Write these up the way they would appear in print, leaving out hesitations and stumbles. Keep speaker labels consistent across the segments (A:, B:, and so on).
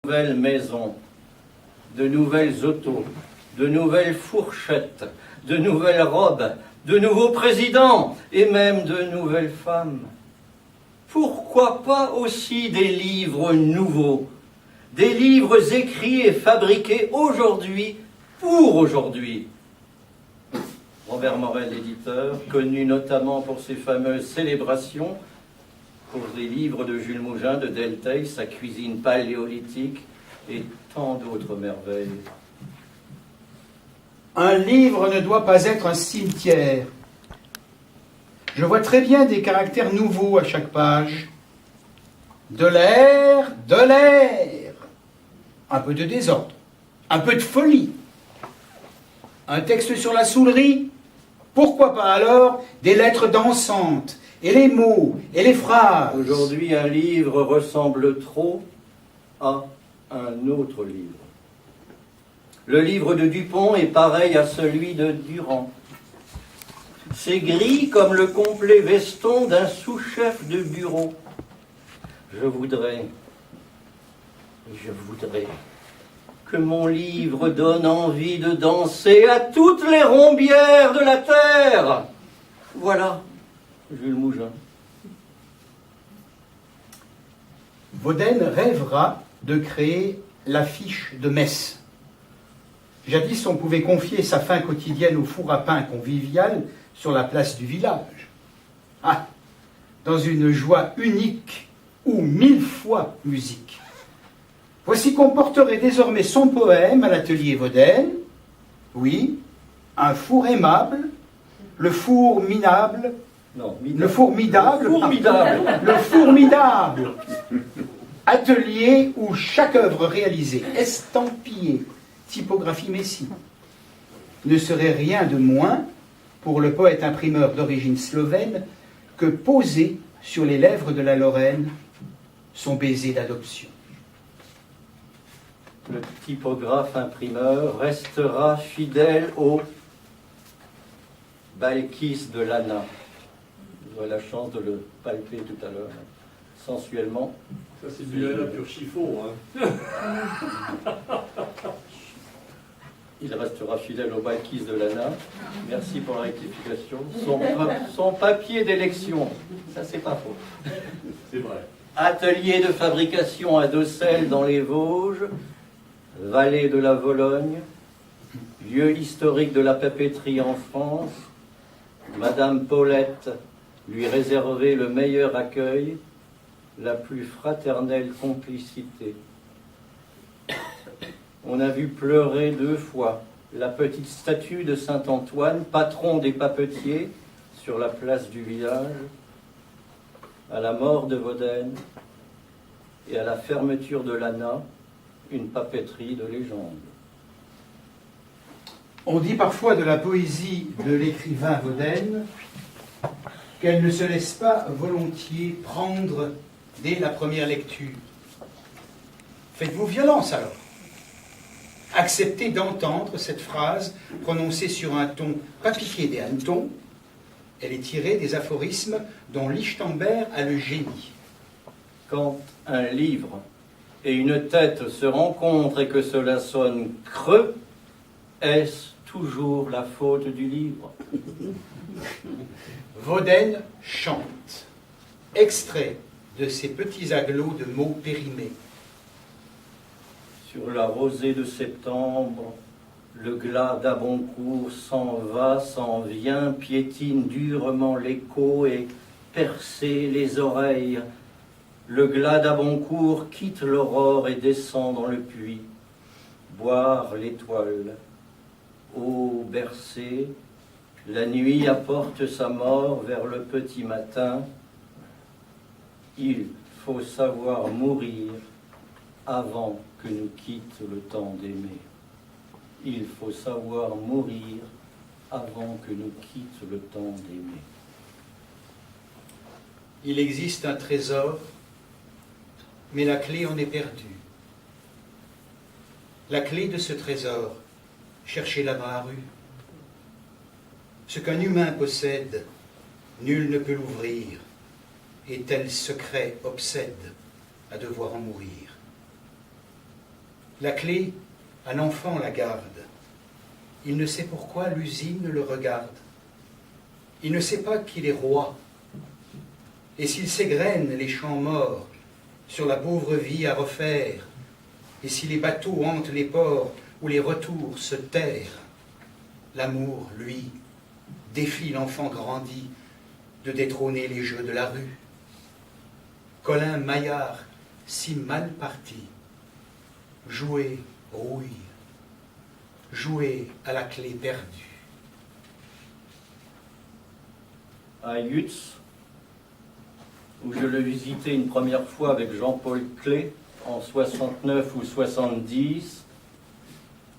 A: nouvelles maisons, de nouvelles autos, de nouvelles fourchettes, de nouvelles robes, de nouveaux présidents et même de nouvelles femmes. Pourquoi pas aussi des livres nouveaux, des livres écrits et fabriqués aujourd'hui pour aujourd'hui? Robert Morel, l'éditeur, connu notamment pour ses fameuses célébrations, pour les livres de Jules Mougin, de Delteil, sa cuisine paléolithique et tant d'autres merveilles.
B: Un livre ne doit pas être un cimetière. Je vois très bien des caractères nouveaux à chaque page. De l'air, un peu de désordre, un peu de folie. Un texte sur la soulerie, pourquoi pas alors des lettres dansantes, et les mots, et les phrases.
A: Aujourd'hui, un livre ressemble trop à un autre livre. Le livre de Dupont est pareil à celui de Durand. C'est gris comme le complet veston d'un sous-chef de bureau. Je voudrais que mon livre donne envie de danser à toutes les rombières de la terre. Voilà, Jules Mougin.
B: Vauden rêvera de créer l'affiche de Metz. Jadis, on pouvait confier sa faim quotidienne au four à pain convivial sur la place du village. Ah, dans une joie unique ou 1000 fois musique. Voici qu'on porterait désormais son poème à l'atelier Vauden. Oui, un four aimable, le four minable,
A: non,
B: le formidable,
A: formidable.
B: le formidable atelier où chaque œuvre réalisée, estampillée, typographie Messie, ne serait rien de moins pour le poète imprimeur d'origine slovène que poser sur les lèvres de la Lorraine son baiser d'adoption.
A: Le typographe imprimeur restera fidèle au Balkis de l'Anna. J'aurai la chance de le palper tout à l'heure, sensuellement.
C: Ça, c'est du Anna pur chiffon. Hein.
A: Il restera fidèle au Balkis de l'Anna. Merci pour la rectification. Son papier d'élection, ça c'est pas faux.
C: C'est vrai.
A: Atelier de fabrication à Docelles dans les Vosges, vallée de la Vologne, lieu historique de la papeterie en France. Madame Paulette lui réservait le meilleur accueil, la plus fraternelle complicité. On a vu pleurer 2 fois la petite statue de Saint-Antoine, patron des papetiers, sur la place du village, à la mort de Vauden et à la fermeture de l'Anna, une papeterie de légende.
B: On dit parfois de la poésie de l'écrivain Vauden qu'elle ne se laisse pas volontiers prendre dès la première lecture. Faites-vous violence alors. Acceptez d'entendre cette phrase prononcée sur un ton pas piqué des hannetons. Elle est tirée des aphorismes dont Lichtenberg a le génie.
A: Quand un livre et une tête se rencontrent et que cela sonne creux, est-ce toujours la faute du livre?
B: Vauden chante. Extrait de ces petits aglots de mots périmés.
A: Sur la rosée de septembre, le glas d'Aboncourt s'en va, s'en vient, piétine durement l'écho et percer les oreilles. Le glas d'Aboncourt quitte l'aurore et descend dans le puits. Boire l'étoile. Ô bercé, la nuit apporte sa mort vers le petit matin. Il faut savoir mourir avant que nous quitte le temps d'aimer. Il faut savoir mourir avant que nous quitte le temps d'aimer.
B: Il existe un trésor, mais la clé en est perdue. La clé de ce trésor, cherchez-la dans la rue. Ce qu'un humain possède, nul ne peut l'ouvrir, et tel secret obsède à devoir en mourir. La clé, un enfant la garde. Il ne sait pourquoi l'usine le regarde. Il ne sait pas qu'il est roi. Et s'il s'égrène les champs morts sur la pauvre vie à refaire, et si les bateaux hantent les ports où les retours se terrent, l'amour, lui, défie l'enfant grandi de détrôner les jeux de la rue. Colin Maillard, si mal parti, jouer rouille, jouer à la clé perdue.
A: À Yutz, où je le visitais une première fois avec Jean-Paul Clé, en 69 ou 70,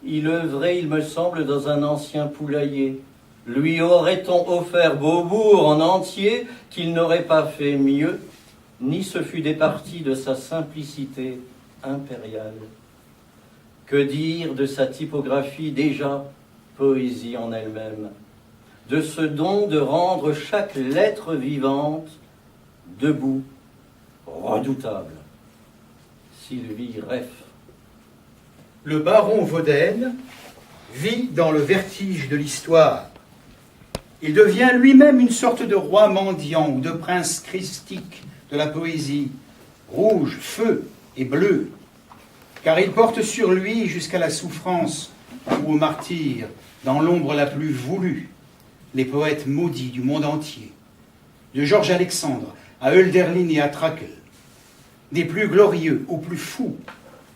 A: il œuvrait, il me semble, dans un ancien poulailler. Lui aurait-on offert Beaubourg en entier qu'il n'aurait pas fait mieux, ni ce fut départi de sa simplicité impériale. Que dire de sa typographie déjà poésie en elle-même, de ce don de rendre chaque lettre vivante debout, redoutable. Sylvie Reff.
B: Le baron Vauden vit dans le vertige de l'histoire. Il devient lui-même une sorte de roi mendiant ou de prince christique de la poésie, rouge, feu et bleu, car il porte sur lui jusqu'à la souffrance ou au martyre, dans l'ombre la plus voulue, les poètes maudits du monde entier, de Georges Alexandre à Hölderlin et à Trakl, des plus glorieux aux plus fous,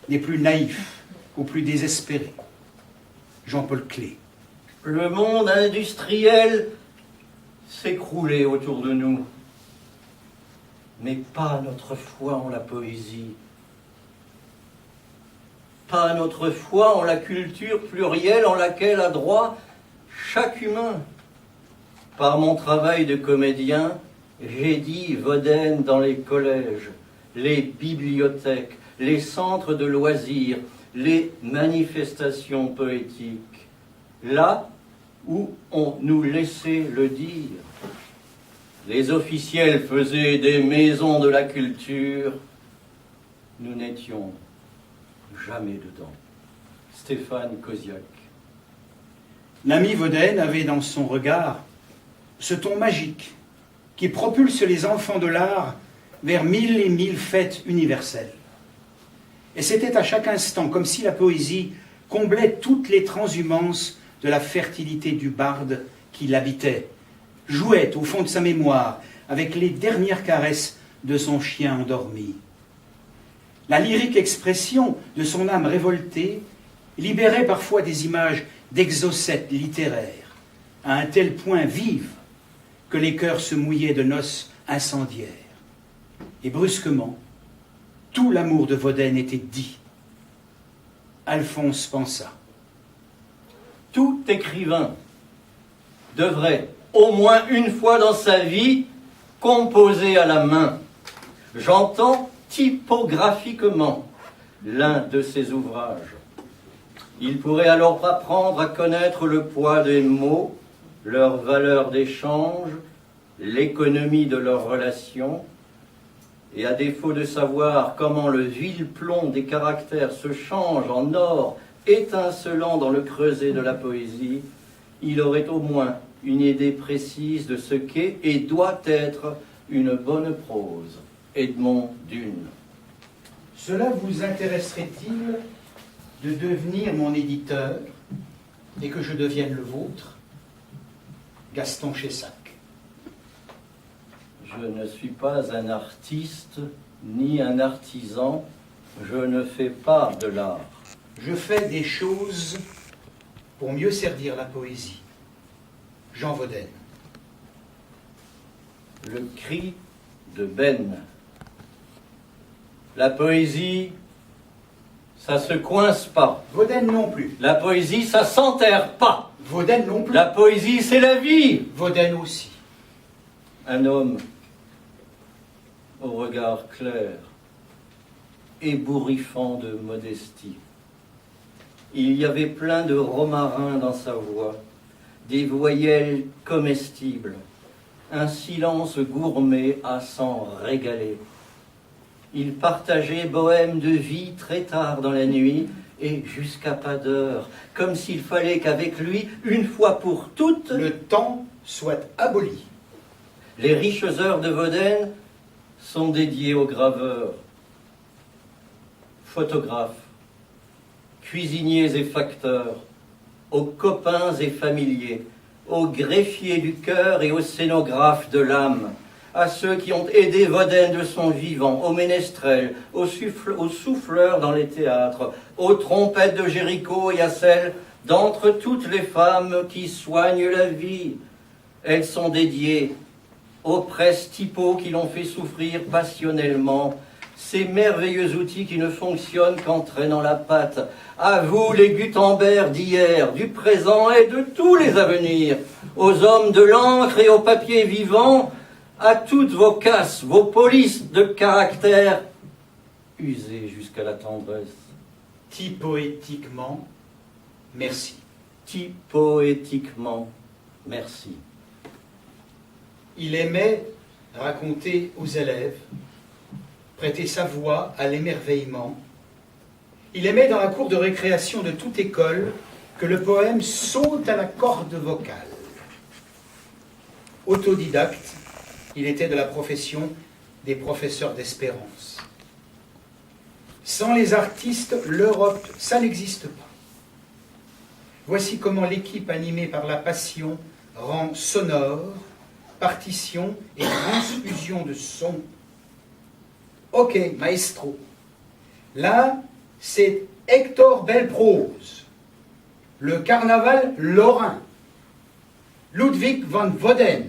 B: des plus naïfs aux plus désespérés. Jean-Paul Clé.
A: Le monde industriel s'écroulait autour de nous, mais pas notre foi en la poésie, pas notre foi en la culture plurielle en laquelle a droit chaque humain. Par mon travail de comédien, j'ai dit Vauden dans les collèges, les bibliothèques, les centres de loisirs, les manifestations poétiques, là où on nous laissait le dire. Les officiels faisaient des maisons de la culture, nous n'étions jamais dedans. Stéphane Koziak.
B: L'ami Vauden avait dans son regard ce ton magique qui propulse les enfants de l'art vers 1000 et 1000 fêtes universelles. Et c'était à chaque instant comme si la poésie comblait toutes les transhumances de la fertilité du barde qui l'habitait, jouait au fond de sa mémoire avec les dernières caresses de son chien endormi. La lyrique expression de son âme révoltée libérait parfois des images d'exocètes littéraires, à un tel point vives que les cœurs se mouillaient de noces incendiaires. Et brusquement, tout l'amour de Vauden était dit. Alphonse pensa.
A: Tout écrivain devrait, au moins une fois dans sa vie, composer à la main. J'entends typographiquement l'un de ses ouvrages. Il pourrait alors apprendre à connaître le poids des mots, leur valeur d'échange, l'économie de leurs relations, et à défaut de savoir comment le vil plomb des caractères se change en or étincelant dans le creuset de la poésie, il aurait au moins une idée précise de ce qu'est et doit être une bonne prose. Edmond Dune.
B: Cela vous intéresserait-il de devenir mon éditeur et que je devienne le vôtre? Gaston Chessac.
A: Je ne suis pas un artiste ni un artisan, je ne fais pas de l'art.
B: Je fais des choses pour mieux servir la poésie. Jean Vauden.
A: Le cri de Ben. La poésie, ça se coince pas.
B: Vauden non plus.
A: La poésie, ça s'enterre pas.
B: Vauden non plus.
A: La poésie, c'est la vie.
B: Vauden aussi.
A: Un homme au regard clair, ébouriffant de modestie. Il y avait plein de romarin dans sa voix, des voyelles comestibles, un silence gourmet à s'en régaler. Il partageait bohème de vie très tard dans la nuit et jusqu'à pas d'heure, comme s'il fallait qu'avec lui, une fois pour toutes,
B: le temps soit aboli.
A: les riches heures de Vauden sont dédiées aux graveurs, photographes, cuisiniers et facteurs, aux copains et familiers, aux greffiers du cœur et aux scénographes de l'âme, à ceux qui ont aidé Vauden de son vivant, aux ménestrels, aux souffleurs dans les théâtres, aux trompettes de Jéricho et à celles d'entre toutes les femmes qui soignent la vie. Elles sont dédiées aux presse-typos qui l'ont fait souffrir passionnellement, ces merveilleux outils qui ne fonctionnent qu'en traînant la patte. À vous, les Gutenberg d'hier, du présent et de tous les avenirs, aux hommes de l'encre et au papier vivant, à toutes vos casses, vos polices de caractère, usées jusqu'à la tendresse.
B: Typoétiquement, merci.
A: Typoétiquement, merci.
B: Il aimait raconter aux élèves, prêter sa voix à l'émerveillement. Il aimait dans la cour de récréation de toute école que le poème saute à la corde vocale. Autodidacte, il était de la profession des professeurs d'espérance. Sans les artistes, l'Europe, ça n'existe pas. Voici comment l'équipe animée par la passion rend sonore, partition et transfusion de sons. Ok, maestro. Là, c'est Hector Belprose, le carnaval lorrain. Ludwig van Vauden,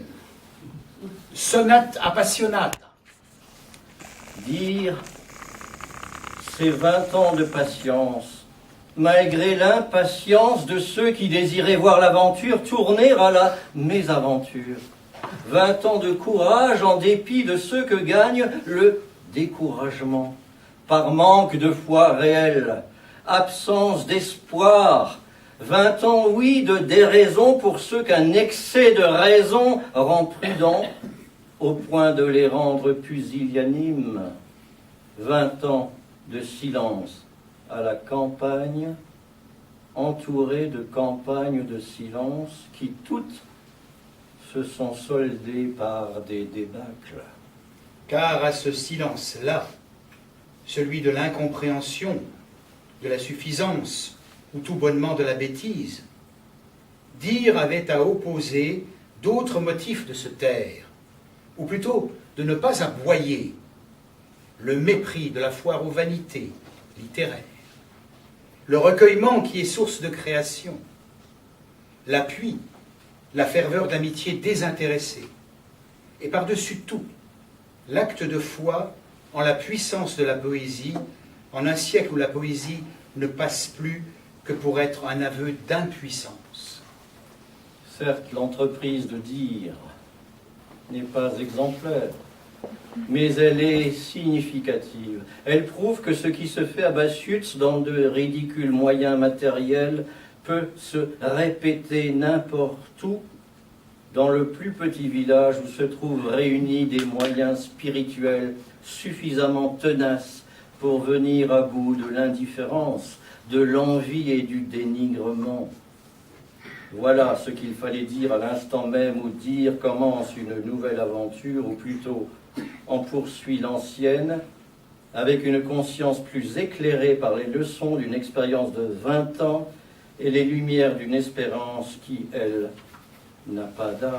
B: sonate appassionata.
A: Dire ces 20 ans de patience, malgré l'impatience de ceux qui désiraient voir l'aventure tourner à la mésaventure. 20 ans de courage en dépit de ceux que gagne le découragement, par manque de foi réelle, absence d'espoir. 20 ans, oui, de déraison pour ceux qu'un excès de raison rend prudents, au point de les rendre pusillanimes. 20 ans de silence à la campagne, entourés de campagnes de silence qui toutes se sont soldées par des débâcles.
B: Car à ce silence-là, celui de l'incompréhension, de la suffisance, ou tout bonnement de la bêtise, dire avait à opposer d'autres motifs de se taire, ou plutôt de ne pas aboyer, le mépris de la foire aux vanités littéraires, le recueillement qui est source de création, l'appui, la ferveur d'amitié désintéressée, et par-dessus tout, l'acte de foi en la puissance de la poésie, en un siècle où la poésie ne passe plus que pour être un aveu d'impuissance.
A: Certes, l'entreprise de dire n'est pas exemplaire, mais elle est significative. Elle prouve que ce qui se fait à Baschütz dans de ridicules moyens matériels peut se répéter n'importe où, dans le plus petit village où se trouvent réunis des moyens spirituels suffisamment tenaces pour venir à bout de l'indifférence, de l'envie et du dénigrement. Voilà ce qu'il fallait dire à l'instant même où dire commence une nouvelle aventure, ou plutôt en poursuit l'ancienne, avec une conscience plus éclairée par les leçons d'une expérience de 20 ans et les lumières d'une espérance qui, elle, n'a pas d'âge.